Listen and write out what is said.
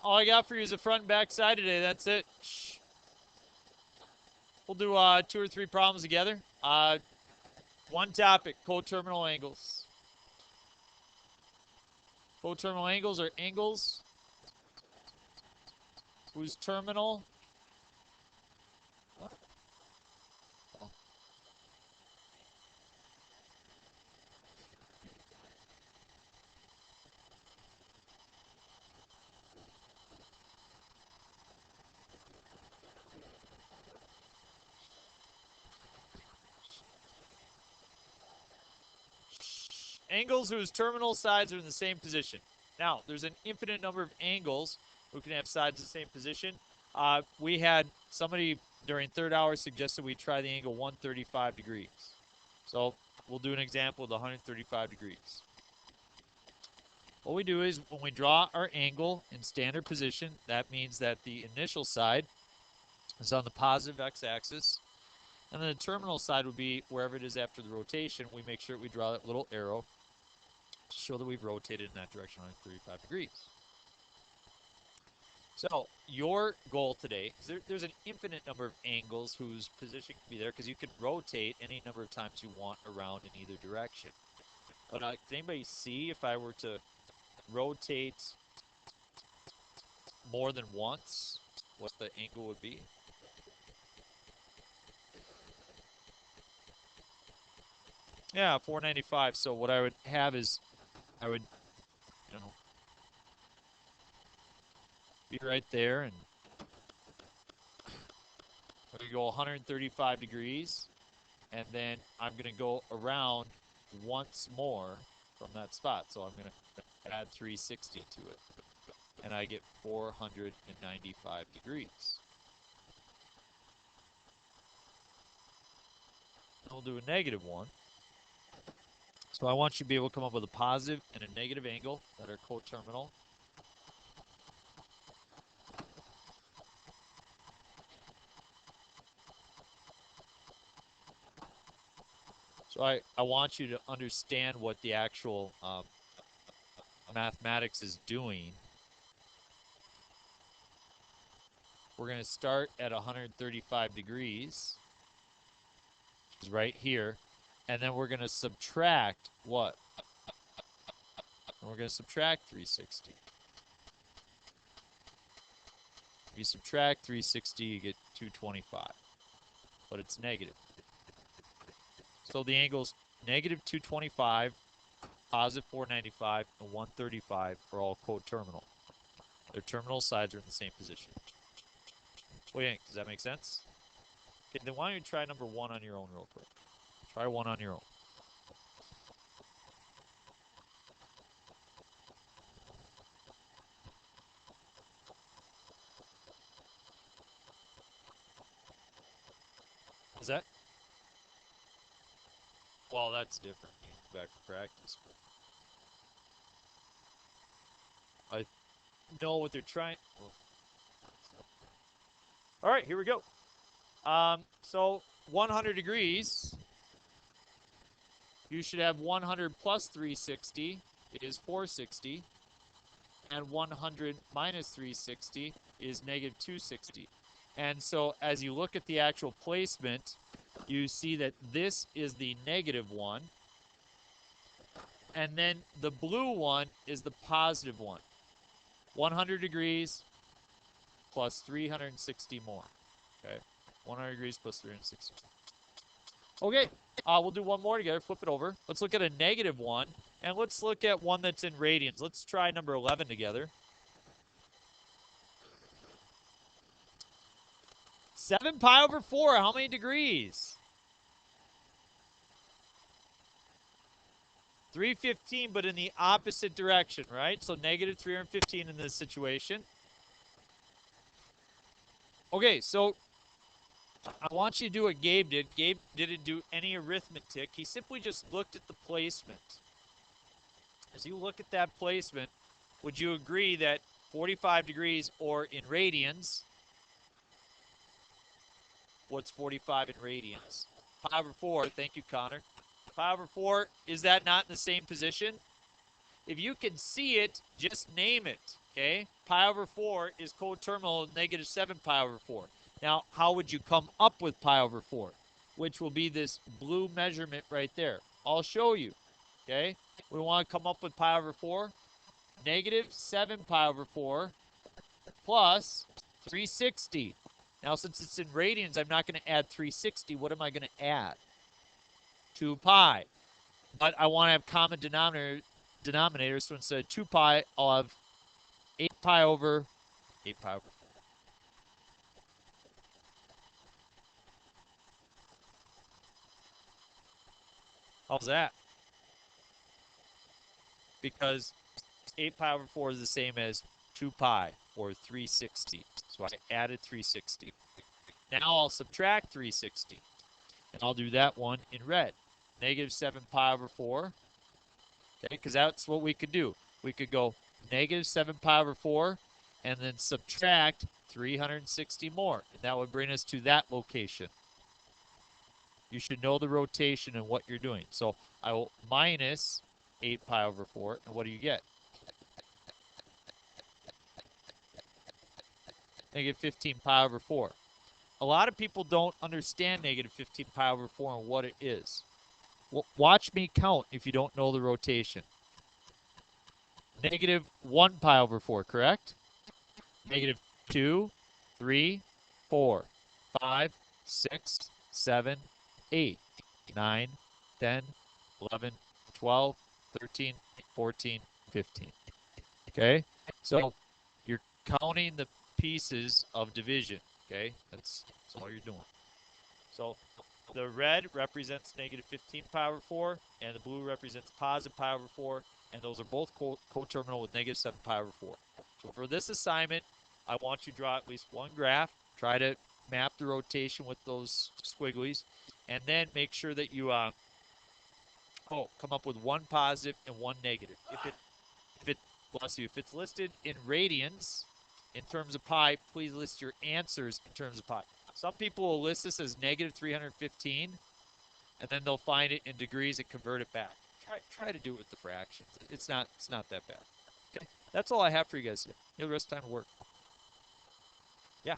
All I got for you is the front and back side today. That's it. We'll do 2 or 3 problems together. One topic, coterminal angles. Coterminal angles are angles whose terminal angles whose terminal sides are in the same position. Now, there's an infinite number of angles who can have sides in the same position. We had somebody during third hour suggested we try the angle 135 degrees. So we'll do an example of the 135 degrees. What we do is when we draw our angle in standard position, that means that the initial side is on the positive x-axis, and then the terminal side would be wherever it is after the rotation. We make sure we draw that little arrow to show that we've rotated in that direction 135 degrees. So your goal today, there's an infinite number of angles whose position can be there because you can rotate any number of times you want around in either direction. But can anybody see if I were to rotate more than once, what the angle would be? Yeah, 495. So what I would have is I would, be right there, and I'm going to go 135 degrees, and then I'm going to go around once more from that spot. So I'm going to add 360 to it, and I get 495 degrees. We'll do a negative one. So I want you to be able to come up with a positive and a negative angle that are coterminal. So I want you to understand what the actual mathematics is doing. We're going to start at 135 degrees, which is right here, and then we're going to subtract what? We're going to subtract 360. If you subtract 360, you get 225, but it's negative. So the angles negative 225, positive 495, and 135 are all coterminal. Their terminal sides are in the same position. What do you think? Does that make sense? Okay, then why don't you try number 1 on your own real quick? Try 1 on your own. Is that? Well, that's different. Back to practice. I know what they're trying. All right, here we go. So 100 degrees, you should have 100 plus 360 is 460, and 100 minus 360 is negative 260. And so as you look at the actual placement, you see that this is the negative one, and then the blue one is the positive one. 100 degrees plus 360 more. Okay, 100 degrees plus 360. Okay, we'll do one more together. Flip it over. Let's look at a negative one, and let's look at one that's in radians. Let's try number 11 together. 7 pi over 4, how many degrees? 315, but in the opposite direction, right? So negative 315 in this situation. Okay, so I want you to do what Gabe did. Gabe didn't do any arithmetic. He simply just looked at the placement. As you look at that placement, would you agree that 45 degrees, or in radians, what's 45 in radians? Pi over 4, thank you, Connor. Pi over 4, is that not in the same position? If you can see it, just name it, Okay, pi over 4 is coterminal with negative 7 pi over 4. Now, how would you come up with pi over 4? Which will be this blue measurement right there. I'll show you. Okay, we want to come up with pi over 4. Negative 7 pi over 4 plus 360. Now, since it's in radians, I'm not going to add 360. What am I going to add? 2 pi. But I want to have common denominators, so instead of 2 pi, I'll have 8 pi over 8 pi over 4. How's that? Because 8 pi over 4 is the same as 2 pi, or 360. So I added 360. Now I'll subtract 360. And I'll do that one in red. Negative 7 pi over 4. Okay, because that's what we could do. We could go negative 7 pi over 4 and then subtract 360 more. And that would bring us to that location. You should know the rotation and what you're doing. So I will minus 8 pi over 4. And what do you get? Negative 15 pi over 4. A lot of people don't understand negative 15 pi over 4 and what it is. Well, watch me count if you don't know the rotation. Negative 1 pi over 4, correct? Negative 2, 3, 4, 5, 6, 7, 8, 9, 10, 11, 12, 13, 14, 15. Okay? So you're counting the pieces of division. Okay? That's all you're doing. So the red represents negative 15 pi over 4, and the blue represents positive pi over 4, and those are both coterminal with negative 7 pi over 4. So for this assignment, I want you to draw at least one graph. Try to map the rotation with those squigglies, and then make sure that you come up with one positive and one negative. If it's listed in radians in terms of pi, please list your answers in terms of pi. Some people will list this as negative 315, and then they'll find it in degrees and convert it back. Try to do it with the fractions. It's not that bad. Okay, that's all I have for you guys. You have the rest of the time to work. Yeah.